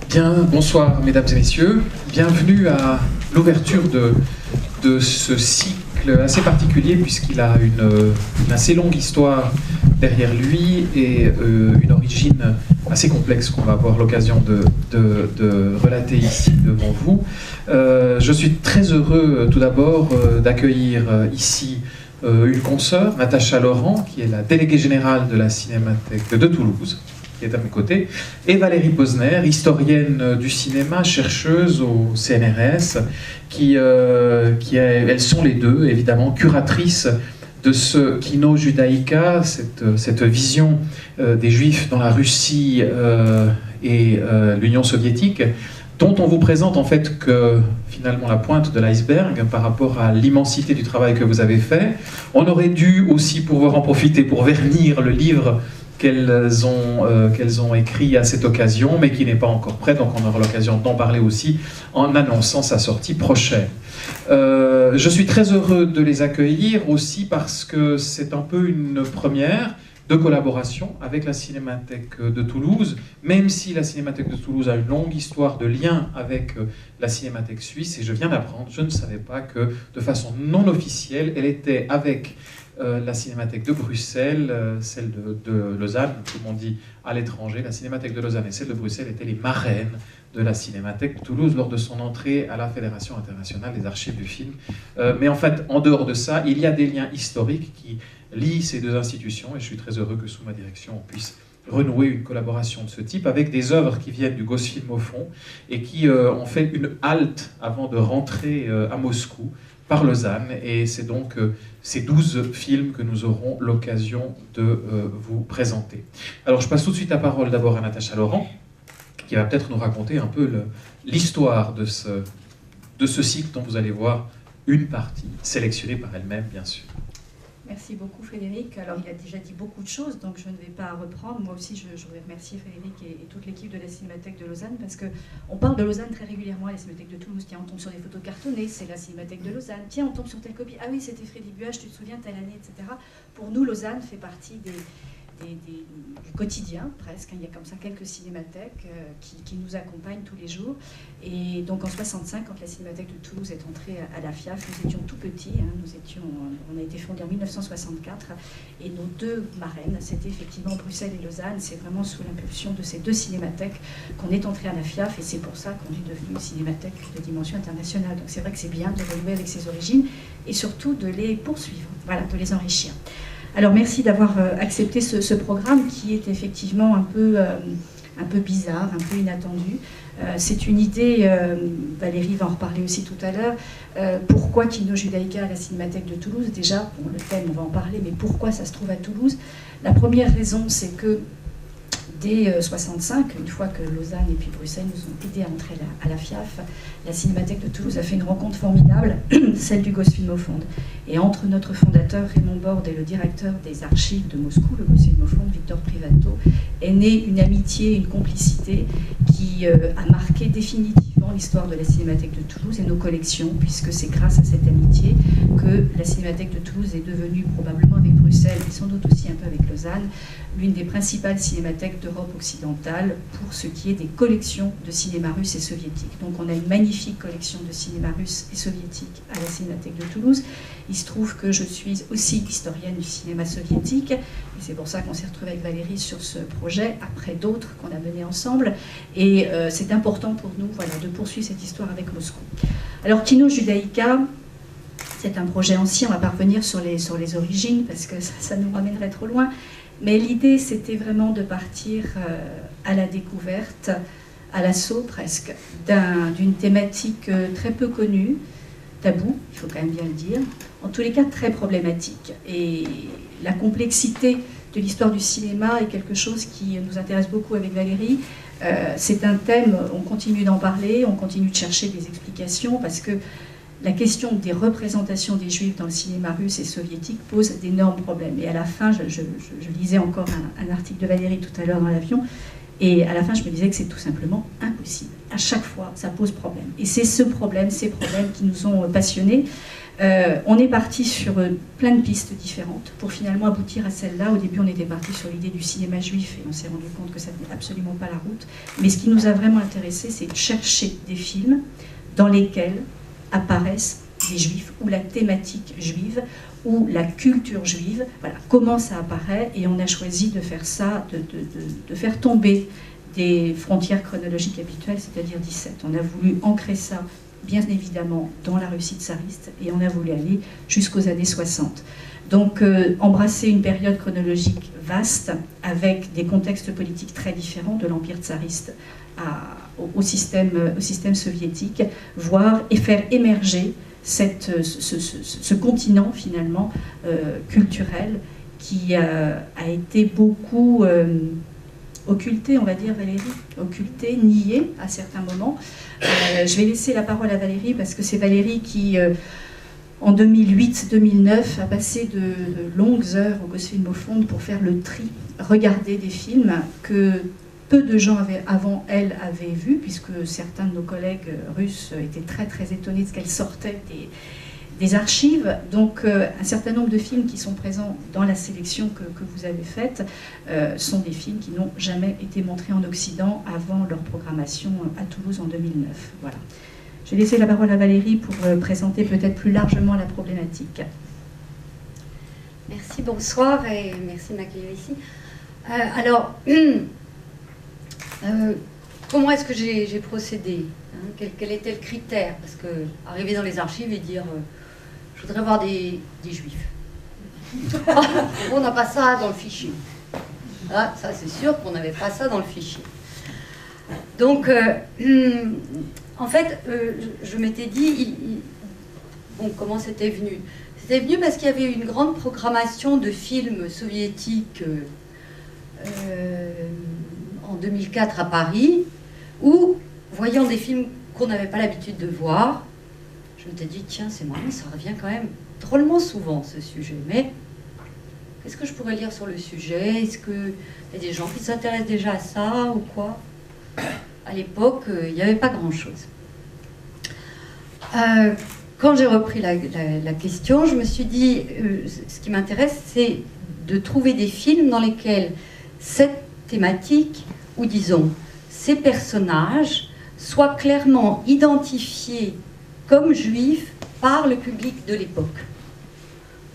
Bien, bonsoir mesdames et messieurs, bienvenue à l'ouverture de ce cycle assez particulier puisqu'il a une assez longue histoire derrière lui et une origine assez complexe qu'on va avoir l'occasion de relater ici devant vous. Je suis très heureux tout d'abord d'accueillir ici une consoeur, Natacha Laurent, qui est la déléguée générale de la Cinémathèque de Toulouse, qui est à mes côtés, et Valérie Posner, historienne du cinéma, chercheuse au CNRS, elles sont les deux, évidemment, curatrices de ce Kino Judaïka, cette vision des Juifs dans la Russie et l'Union soviétique, dont on vous présente en fait que finalement la pointe de l'iceberg par rapport à l'immensité du travail que vous avez fait. On aurait dû aussi pouvoir en profiter pour vernir le livre qu'elles ont écrit à cette occasion, mais qui n'est pas encore prêt, donc on aura l'occasion d'en parler aussi en annonçant sa sortie prochaine. Je suis très heureux de les accueillir aussi parce que c'est un peu une première de collaboration avec la Cinémathèque de Toulouse, même si la Cinémathèque de Toulouse a une longue histoire de lien avec la Cinémathèque suisse, et je viens d'apprendre, je ne savais pas que de façon non officielle, elle était avec la Cinémathèque de Bruxelles, celle de Lausanne, tout le monde dit à l'étranger, la Cinémathèque de Lausanne et celle de Bruxelles étaient les marraines de la Cinémathèque de Toulouse lors de son entrée à la Fédération internationale des archives du film. Mais en fait, en dehors de ça, il y a des liens historiques qui lient ces deux institutions, et je suis très heureux que sous ma direction, on puisse renouer une collaboration de ce type avec des œuvres qui viennent du Gosfilm au fond et qui ont fait une halte avant de rentrer à Moscou par Lausanne, et c'est donc ces 12 films que nous aurons l'occasion de vous présenter. Alors je passe tout de suite la parole d'abord à Natacha Laurent, qui va peut-être nous raconter un peu l'histoire de ce cycle dont vous allez voir une partie, sélectionnée par elle-même bien sûr. Merci beaucoup Frédéric. Alors il a déjà dit beaucoup de choses, donc je ne vais pas reprendre. Moi aussi je voudrais remercier Frédéric et toute l'équipe de la Cinémathèque de Lausanne, parce qu'on parle de Lausanne très régulièrement à la Cinémathèque de Toulouse. Tiens, on tombe sur des photos cartonnées, c'est la Cinémathèque de Lausanne. Tiens, on tombe sur telle copie, ah oui c'était Freddy Buach, tu te souviens, telle année, etc. Pour nous, Lausanne fait partie du quotidien presque. Il y a comme ça quelques cinémathèques qui nous accompagnent tous les jours. Et donc en 65, quand la Cinémathèque de Toulouse est entrée à la FIAF, nous étions tout petits. On a été fondé en 1964 et nos deux marraines, c'était effectivement Bruxelles et Lausanne. C'est vraiment sous l'impulsion de ces deux cinémathèques qu'on est entré à la FIAF, et c'est pour ça qu'on est devenu une cinémathèque de dimension internationale. Donc c'est vrai que c'est bien de renouer avec ses origines et surtout de les poursuivre, voilà, de les enrichir. Alors merci d'avoir accepté ce programme qui est effectivement un peu bizarre, un peu inattendu. C'est une idée, Valérie va en reparler aussi tout à l'heure, pourquoi Kino Judaïka à la Cinémathèque de Toulouse? Déjà, bon, le thème, on va en parler, mais pourquoi ça se trouve à Toulouse? La première raison, c'est que dès 65, une fois que Lausanne et puis Bruxelles nous ont aidés à entrer à la FIAF, la Cinémathèque de Toulouse a fait une rencontre formidable, celle du Gosfilm au fond. Et entre notre fondateur Raymond Borde et le directeur des archives de Moscou, le Gosfilm au fond, Victor Privato, est née une amitié, une complicité qui a marqué définitivement l'histoire de la Cinémathèque de Toulouse et nos collections, puisque c'est grâce à cette amitié que la Cinémathèque de Toulouse est devenue, probablement avec Bruxelles et sans doute aussi un peu avec Lausanne, l'une des principales cinémathèques d'Europe occidentale pour ce qui est des collections de cinéma russe et soviétique. Donc on a une magnifique collection de cinéma russe et soviétique à la Cinémathèque de Toulouse. Il se trouve que je suis aussi historienne du cinéma soviétique, et c'est pour ça qu'on s'est retrouvé avec Valérie sur ce projet, après d'autres qu'on a menés ensemble. Et c'est important pour nous, voilà, de poursuivre cette histoire avec Moscou. Alors Kino Judaïka, c'est un projet ancien, on va pas revenir sur les origines, parce que ça nous ramènerait trop loin. Mais l'idée, c'était vraiment de partir à la découverte, à l'assaut presque, d'une thématique très peu connue, tabou, il faut quand même bien le dire, en tous les cas très problématique. Et la complexité de l'histoire du cinéma est quelque chose qui nous intéresse beaucoup avec Valérie. C'est un thème, on continue d'en parler, on continue de chercher des explications, parce que la question des représentations des Juifs dans le cinéma russe et soviétique pose d'énormes problèmes. Et à la fin, je lisais encore un article de Valérie tout à l'heure dans l'avion, Et à la fin, je me disais que c'est tout simplement impossible. À chaque fois, ça pose problème. Et c'est ces problèmes qui nous ont passionnés. On est parti sur plein de pistes différentes pour finalement aboutir à celle-là. Au début, on était parti sur l'idée du cinéma juif et on s'est rendu compte que ça tenait absolument pas la route. Mais ce qui nous a vraiment intéressé, c'est de chercher des films dans lesquels apparaissent des juifs, ou la thématique juive, ou la culture juive. Voilà, comment ça apparaît, et on a choisi de faire ça, de faire tomber des frontières chronologiques habituelles, c'est-à-dire 17. On a voulu ancrer ça, bien évidemment, dans la Russie tsariste, et on a voulu aller jusqu'aux années 60. Donc, embrasser une période chronologique vaste, avec des contextes politiques très différents, de l'Empire tsariste au système soviétique, voir et faire émerger ce continent, finalement, culturel, qui a été beaucoup occulté, on va dire, Valérie, occulté, nié à certains moments. Je vais laisser la parole à Valérie, parce que c'est Valérie qui, en 2008-2009, a passé de longues heures au Gosfilmofonds pour faire le tri, regarder des films que peu de gens avant elle avaient vus, puisque certains de nos collègues russes étaient très très étonnés de ce qu'elle sortait des archives. Donc un certain nombre de films qui sont présents dans la sélection que vous avez faite sont des films qui n'ont jamais été montrés en Occident avant leur programmation à Toulouse en 2009. Voilà. Je vais laisser la parole à Valérie pour présenter peut-être plus largement la problématique. Merci, bonsoir et merci de m'accueillir ici. Alors, comment est-ce que j'ai procédé, hein, quel était le critère? Parce que arriver dans les archives et dire je voudrais voir des juifs. On n'a pas ça dans le fichier. Ah, ça c'est sûr qu'on n'avait pas ça dans le fichier. Donc, en fait, je m'étais dit, bon, comment c'était venu? C'était venu parce qu'il y avait une grande programmation de films soviétiques en 2004 à Paris, où, voyant des films qu'on n'avait pas l'habitude de voir, je m'étais dit, tiens, c'est marrant, ça revient quand même drôlement souvent, ce sujet. Mais qu'est-ce que je pourrais lire sur le sujet? Est-ce qu'il y a des gens qui s'intéressent déjà à ça ou quoi? À l'époque, il n'y avait pas grand-chose. Quand j'ai repris la question, je me suis dit, ce qui m'intéresse, c'est de trouver des films dans lesquels cette thématique, ou disons, ces personnages, soient clairement identifiés comme juifs par le public de l'époque.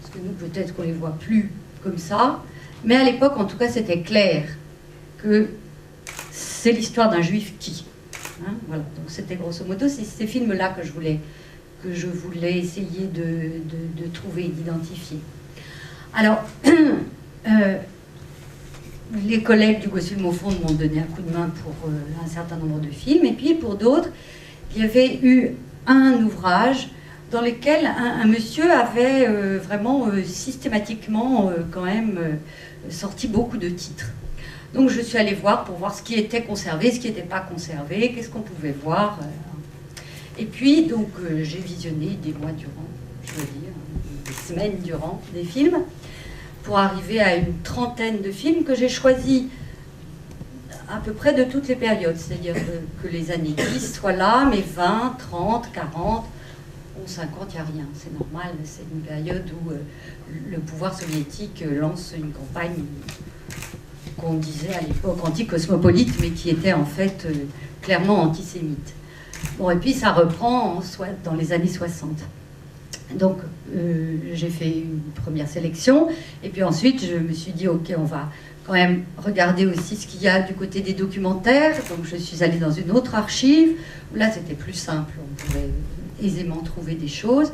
Parce que nous, peut-être qu'on ne les voit plus comme ça, mais à l'époque, en tout cas, c'était clair que c'est l'histoire d'un juif qui. Hein, voilà. Donc c'était grosso modo, c'est ces films-là que je voulais essayer de trouver et d'identifier. Alors, les collègues du Gosfilmofonds m'ont donné un coup de main pour un certain nombre de films, et puis pour d'autres, il y avait eu un ouvrage dans lequel un monsieur avait vraiment systématiquement quand même sorti beaucoup de titres. Donc je suis allée voir pour voir ce qui était conservé, ce qui n'était pas conservé, qu'est-ce qu'on pouvait voir. Et puis donc j'ai visionné des mois durant, je veux dire, des semaines durant des films, pour arriver à une trentaine de films que j'ai choisis à peu près de toutes les périodes, c'est-à-dire que les années 10 soient là, mais 20, 30, 40, 50, il n'y a rien, c'est normal, c'est une période où le pouvoir soviétique lance une campagne qu'on disait à l'époque anti-cosmopolite, mais qui était en fait clairement antisémite. Bon, et puis ça reprend dans les années 60. Donc j'ai fait une première sélection, et puis ensuite je me suis dit, ok, on va quand même regarder aussi ce qu'il y a du côté des documentaires. Donc je suis allée dans une autre archive, où là c'était plus simple, on pouvait aisément trouver des choses.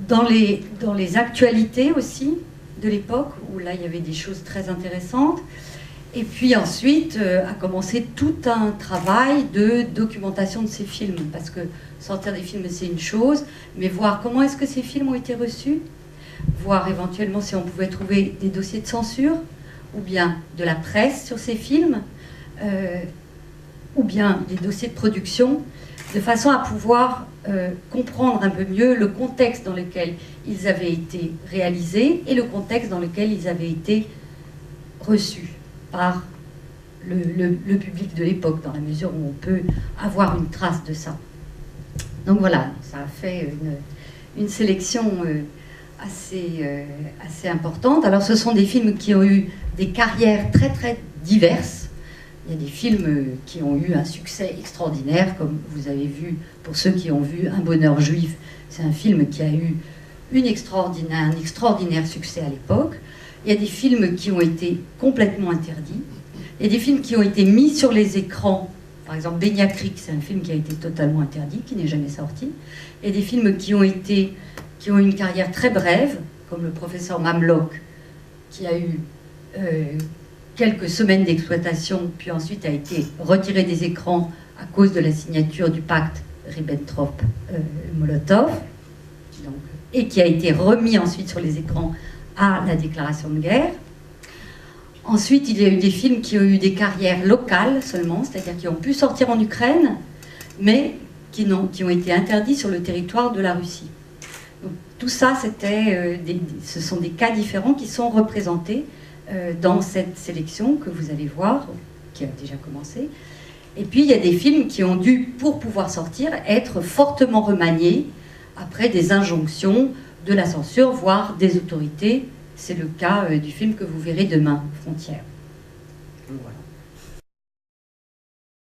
Dans les actualités aussi de l'époque, où là il y avait des choses très intéressantes. Et puis ensuite a commencé tout un travail de documentation de ces films, parce que sortir des films c'est une chose, mais voir comment est-ce que ces films ont été reçus, voir éventuellement si on pouvait trouver des dossiers de censure, ou bien de la presse sur ces films, ou bien des dossiers de production, de façon à pouvoir comprendre un peu mieux le contexte dans lequel ils avaient été réalisés et le contexte dans lequel ils avaient été reçus par le public de l'époque, dans la mesure où on peut avoir une trace de ça. Donc voilà, ça a fait une sélection assez importante. Alors ce sont des films qui ont eu des carrières très très diverses. Il y a des films qui ont eu un succès extraordinaire, comme vous avez vu, pour ceux qui ont vu Un bonheur juif, c'est un film qui a eu un extraordinaire succès à l'époque. Il y a des films qui ont été complètement interdits. Il y a des films qui ont été mis sur les écrans. Par exemple, Benya Creek, c'est un film qui a été totalement interdit, qui n'est jamais sorti. Il y a des films qui ont eu une carrière très brève, comme Le professeur Mamlock, qui a eu quelques semaines d'exploitation, puis ensuite a été retiré des écrans à cause de la signature du pacte Ribbentrop-Molotov, et qui a été remis ensuite sur les écrans à la déclaration de guerre. Ensuite, il y a eu des films qui ont eu des carrières locales seulement, c'est-à-dire qui ont pu sortir en Ukraine, mais qui ont été interdits sur le territoire de la Russie. Donc, tout ça, ce sont des cas différents qui sont représentés dans cette sélection que vous allez voir, qui a déjà commencé. Et puis, il y a des films qui ont dû, pour pouvoir sortir, être fortement remaniés après des injonctions de la censure, voire des autorités. C'est le cas du film que vous verrez demain, Frontières. Voilà.